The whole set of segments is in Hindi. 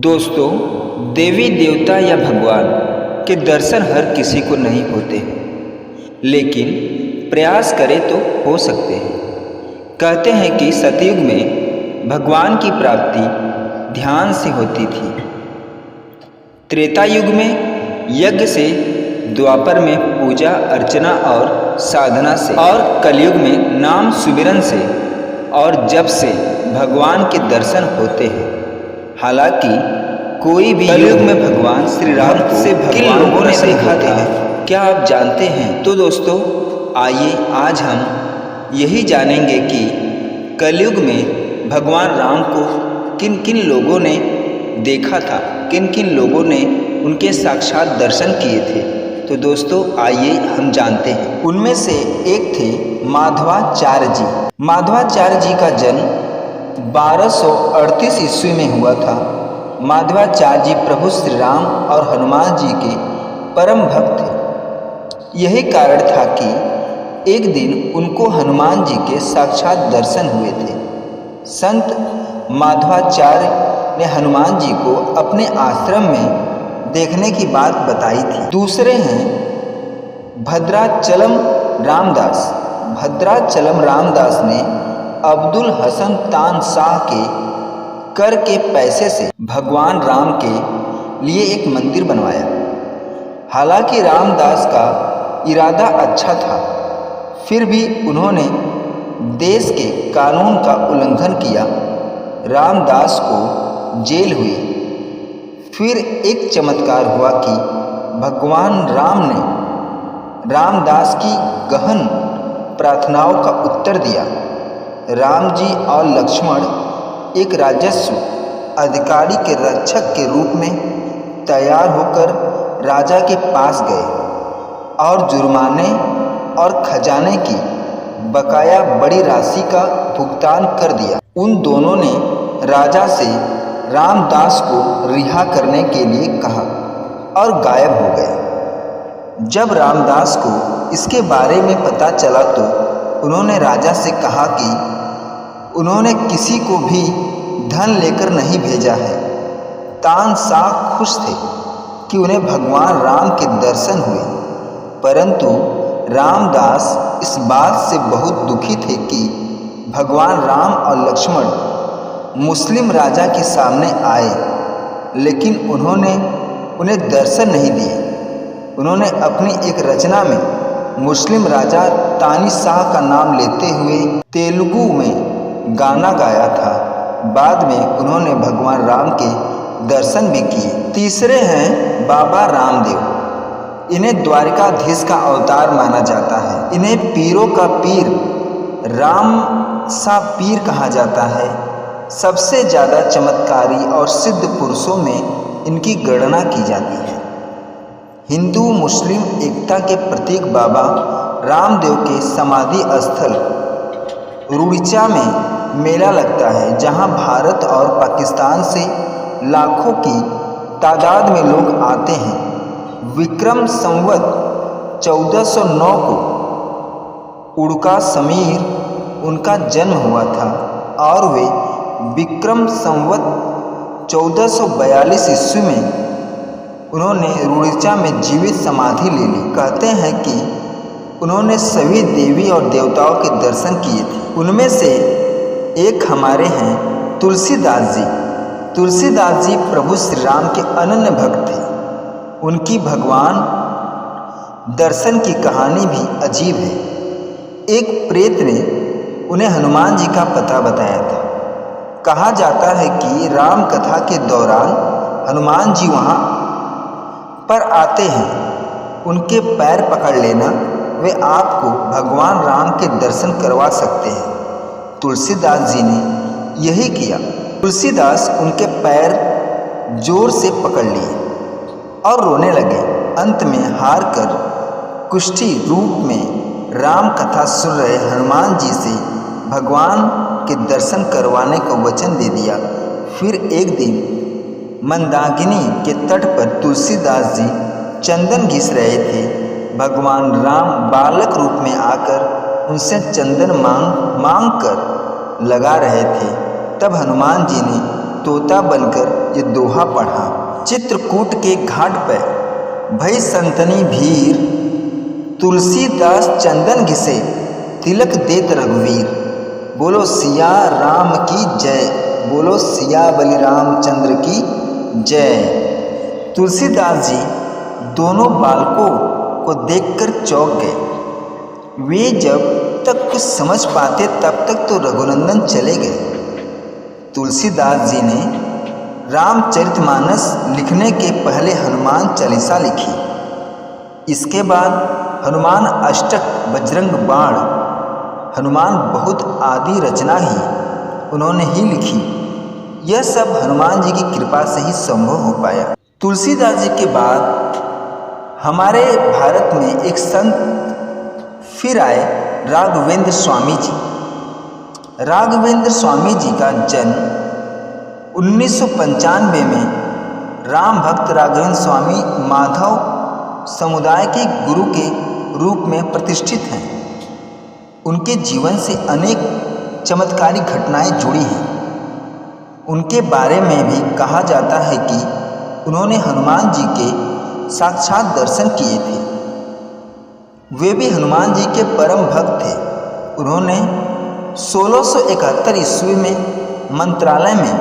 दोस्तों, देवी देवता या भगवान के दर्शन हर किसी को नहीं होते हैं, लेकिन प्रयास करें तो हो सकते हैं। कहते हैं कि सतयुग में भगवान की प्राप्ति ध्यान से होती थी, त्रेता युग में यज्ञ से, द्वापर में पूजा अर्चना और साधना से, और कलयुग में नाम सुमिरन से और जप से भगवान के दर्शन होते हैं। हालांकि कोई भी युग में भगवान श्री राम से किन लोगों ने देखा था, क्या आप जानते हैं? तो दोस्तों, आइए आज हम यही जानेंगे कि कलयुग में भगवान राम को किन किन लोगों ने देखा था, किन किन लोगों ने उनके साक्षात दर्शन किए थे। तो दोस्तों, आइए हम जानते हैं। उनमें से एक थे माधवाचार्य जी। माधवाचार्य जी का जन्म 1238 ईस्वी में हुआ था। माधवाचार्य जी प्रभु श्री राम और हनुमान जी के परम भक्त थे। यही कारण था कि एक दिन उनको हनुमान जी के साक्षात दर्शन हुए थे। संत माधवाचार्य ने हनुमान जी को अपने आश्रम में देखने की बात बताई थी। दूसरे हैं भद्राचलम रामदास। भद्राचलम रामदास ने अब्दुल हसन तान शाह के कर के पैसे से भगवान राम के लिए एक मंदिर बनवाया। हालांकि रामदास का इरादा अच्छा था, फिर भी उन्होंने देश के कानून का उल्लंघन किया। रामदास को जेल हुई। फिर एक चमत्कार हुआ कि भगवान राम ने रामदास की गहन प्रार्थनाओं का उत्तर दिया। राम जी और लक्ष्मण एक राजस्व अधिकारी के रक्षक के रूप में तैयार होकर राजा के पास गए और जुर्माने और खजाने की बकाया बड़ी राशि का भुगतान कर दिया। उन दोनों ने राजा से रामदास को रिहा करने के लिए कहा और गायब हो गए। जब रामदास को इसके बारे में पता चला तो उन्होंने राजा से कहा कि उन्होंने किसी को भी धन लेकर नहीं भेजा है। तानशाह खुश थे कि उन्हें भगवान राम के दर्शन हुए, परंतु रामदास इस बात से बहुत दुखी थे कि भगवान राम और लक्ष्मण मुस्लिम राजा के सामने आए, लेकिन उन्होंने उन्हें दर्शन नहीं दिए। उन्होंने अपनी एक रचना में मुस्लिम राजा तानीशाह का नाम लेते हुए तेलुगु में गाना गाया था। बाद में उन्होंने भगवान राम के दर्शन भी किए। तीसरे हैं बाबा रामदेव। इन्हें द्वारिकाधीश का अवतार माना जाता है। इन्हें पीरों का पीर, राम सा पीर कहा जाता है। सबसे ज़्यादा चमत्कारी और सिद्ध पुरुषों में इनकी गणना की जाती है। हिंदू मुस्लिम एकता के प्रतीक बाबा रामदेव के समाधि स्थल रुड़ीचा में मेला लगता है, जहां भारत और पाकिस्तान से लाखों की तादाद में लोग आते हैं। विक्रम संवत 1409 को उड़का समीर उनका जन्म हुआ था और वे विक्रम संवत 1442 ईस्वी में उन्होंने रुड़ीचा में जीवित समाधि ले ली। कहते हैं कि उन्होंने सभी देवी और देवताओं के दर्शन किए थे। उनमें से एक हमारे हैं तुलसीदास जी। तुलसीदास जी प्रभु श्री राम के अनन्य भक्त थे। उनकी भगवान दर्शन की कहानी भी अजीब है। एक प्रेत ने उन्हें हनुमान जी का पता बताया था। कहा जाता है कि राम कथा के दौरान हनुमान जी वहाँ पर आते हैं। उनके पैर पकड़ लेना, वे आपको भगवान राम के दर्शन करवा सकते हैं। तुलसीदास जी ने यही किया। तुलसीदास उनके पैर जोर से पकड़ लिए और रोने लगे। अंत में हार कर कुष्ठी रूप में राम कथा सुन रहे हनुमान जी से भगवान के दर्शन करवाने का वचन दे दिया। फिर एक दिन मंदाकिनी के तट पर तुलसीदास जी चंदन घिस रहे थे। भगवान राम बालक रूप में आकर उनसे चंदन मांग कर लगा रहे थे। तब हनुमान जी ने तोता बनकर ये दोहा पढ़ा। चित्रकूट के घाट पर भई संतनी भीर, तुलसीदास चंदन घिसे तिलक देत रघुवीर। बोलो सिया राम की जय, बोलो सिया बलिराम चंद्र की जय। तुलसीदास जी दोनों बालकों को देखकर चौंक गए। वे जब तक कुछ समझ पाते तब तक तो रघुनंदन चले गए। तुलसीदास जी ने रामचरितमानस लिखने के पहले हनुमान चालीसा लिखी। इसके बाद हनुमान अष्टक, बजरंग बाण, हनुमान बहुत आदि रचना ही उन्होंने ही लिखी। यह सब हनुमान जी की कृपा से ही संभव हो पाया। तुलसीदास जी के बाद हमारे भारत में एक संत फिर आए, राघवेंद्र स्वामी जी। राघवेंद्र स्वामी जी का जन्म 1995 में राम भक्त राघवेंद्र स्वामी माधव समुदाय के गुरु के रूप में प्रतिष्ठित हैं। उनके जीवन से अनेक चमत्कारी घटनाएं जुड़ी हैं। उनके बारे में भी कहा जाता है कि उन्होंने हनुमान जी के साक्षात दर्शन किए थे। वे भी हनुमान जी के परम भक्त थे। उन्होंने 1671 ईस्वी में मंत्रालय में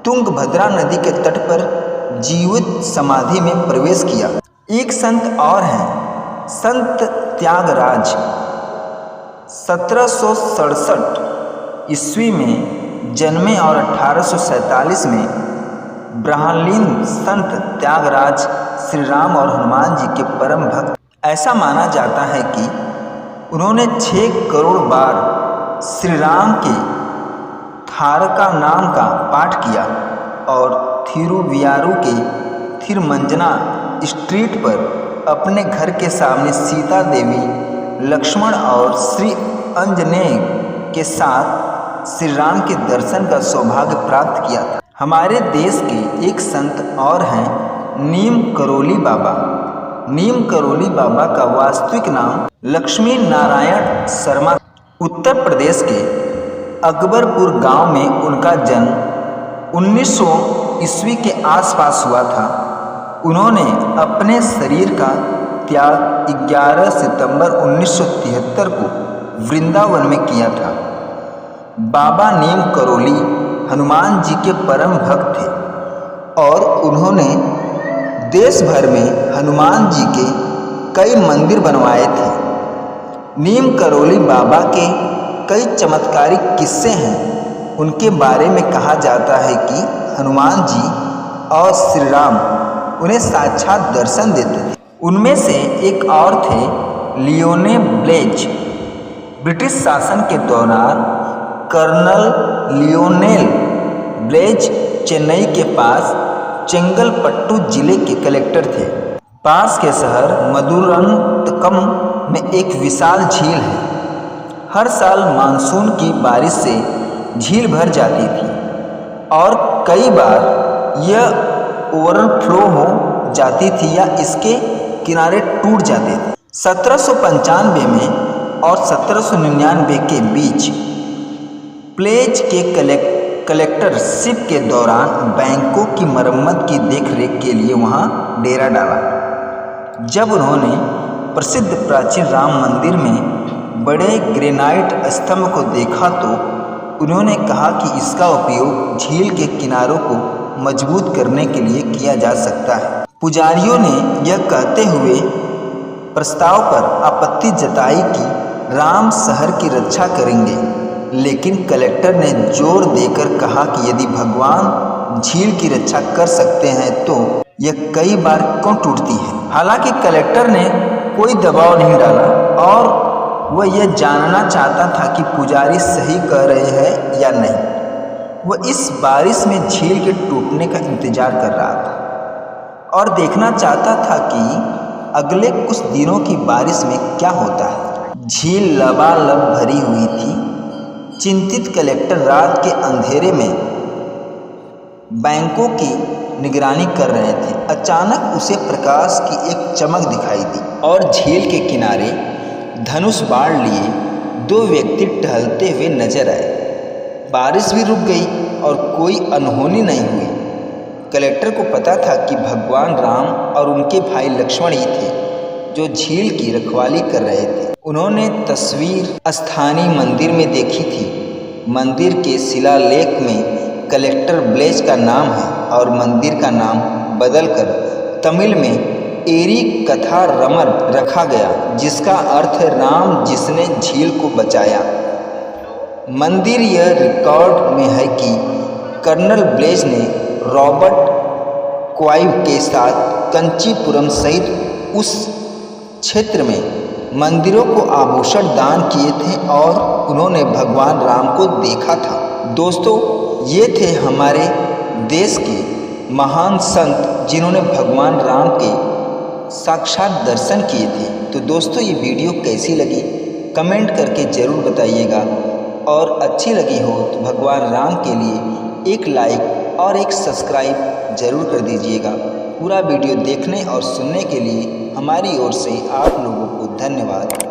तुंगभद्रा नदी के तट पर जीवित समाधि में प्रवेश किया। एक संत और हैं, संत त्यागराज। 1767 ईस्वी में जन्मे और 1847 में ब्रह्मलीन संत त्यागराज श्री राम और हनुमान जी के परम भक्त। ऐसा माना जाता है कि उन्होंने 6 करोड़ बार श्री राम के थारका नाम का पाठ किया और थिरुवियारू के थिरमंजना स्ट्रीट पर अपने घर के सामने सीता देवी, लक्ष्मण और श्री अंजनेय के साथ श्री राम के दर्शन का सौभाग्य प्राप्त किया था। हमारे देश के एक संत और हैं, नीम करोली बाबा। नीम करोली बाबा का वास्तविक नाम लक्ष्मी नारायण शर्मा। उत्तर प्रदेश के अकबरपुर गांव में उनका जन्म 1900 ईस्वी के आसपास हुआ था। उन्होंने अपने शरीर का त्याग 11 सितंबर 1973 को वृंदावन में किया था। बाबा नीम करोली हनुमान जी के परम भक्त थे और उन्होंने देश भर में हनुमान जी के कई मंदिर बनवाए थे। नीम करोली बाबा के कई चमत्कारिक किस्से हैं। उनके बारे में कहा जाता है कि हनुमान जी और श्री राम उन्हें साक्षात दर्शन देते थे। उनमें से एक और थे लियोने ब्लेज। ब्रिटिश शासन के दौरान कर्नल लियोनेल ब्लेज चेन्नई के पास चेंगलपट्टू जिले के कलेक्टर थे। पास के शहर मधुरंतकम में एक विशाल झील है। हर साल मानसून की बारिश से झील भर जाती थी और कई बार यह ओवरफ्लो हो जाती थी या इसके किनारे टूट जाते थे। 1795 में और 1799 के बीच प्लेज के कलेक्टरशिप के दौरान बैंकों की मरम्मत की देखरेख के लिए वहां डेरा डाला। जब उन्होंने प्रसिद्ध प्राचीन राम मंदिर में बड़े ग्रेनाइट स्तंभ को देखा तो उन्होंने कहा कि इसका उपयोग झील के किनारों को मजबूत करने के लिए किया जा सकता है। पुजारियों ने यह कहते हुए प्रस्ताव पर आपत्ति जताई कि राम शहर की रक्षा करेंगे, लेकिन कलेक्टर ने जोर देकर कहा कि यदि भगवान झील की रक्षा कर सकते हैं तो यह कई बार क्यों टूटती है। हालांकि कलेक्टर ने कोई दबाव नहीं डाला और वह यह जानना चाहता था कि पुजारी सही कह रहे हैं या नहीं। वह इस बारिश में झील के टूटने का इंतजार कर रहा था और देखना चाहता था कि अगले कुछ दिनों की बारिश में क्या होता है। झील लबालब भरी हुई थी। चिंतित कलेक्टर रात के अंधेरे में बैंकों की निगरानी कर रहे थे। अचानक उसे प्रकाश की एक चमक दिखाई दी और झील के किनारे धनुष बाण लिए 2 व्यक्ति टहलते हुए नजर आए। बारिश भी रुक गई और कोई अनहोनी नहीं हुई। कलेक्टर को पता था कि भगवान राम और उनके भाई लक्ष्मण ही थे जो झील की रखवाली कर रहे थे। उन्होंने तस्वीर स्थानीय मंदिर में देखी थी। मंदिर के शिलालेख में कलेक्टर ब्लेज का नाम है और मंदिर का नाम बदलकर तमिल में एरी कथा रमन रखा गया, जिसका अर्थ है राम जिसने झील को बचाया। मंदिर यह रिकॉर्ड में है कि कर्नल ब्लेज ने रॉबर्ट क्लाइव के साथ कंचीपुरम सहित उस क्षेत्र में मंदिरों को आभूषण दान किए थे और उन्होंने भगवान राम को देखा था। दोस्तों, ये थे हमारे देश के महान संत जिन्होंने भगवान राम के साक्षात दर्शन किए थे। तो दोस्तों, ये वीडियो कैसी लगी कमेंट करके ज़रूर बताइएगा, और अच्छी लगी हो तो भगवान राम के लिए एक लाइक और एक सब्सक्राइब ज़रूर कर दीजिएगा। पूरा वीडियो देखने और सुनने के लिए हमारी ओर से आप लोगों को धन्यवाद।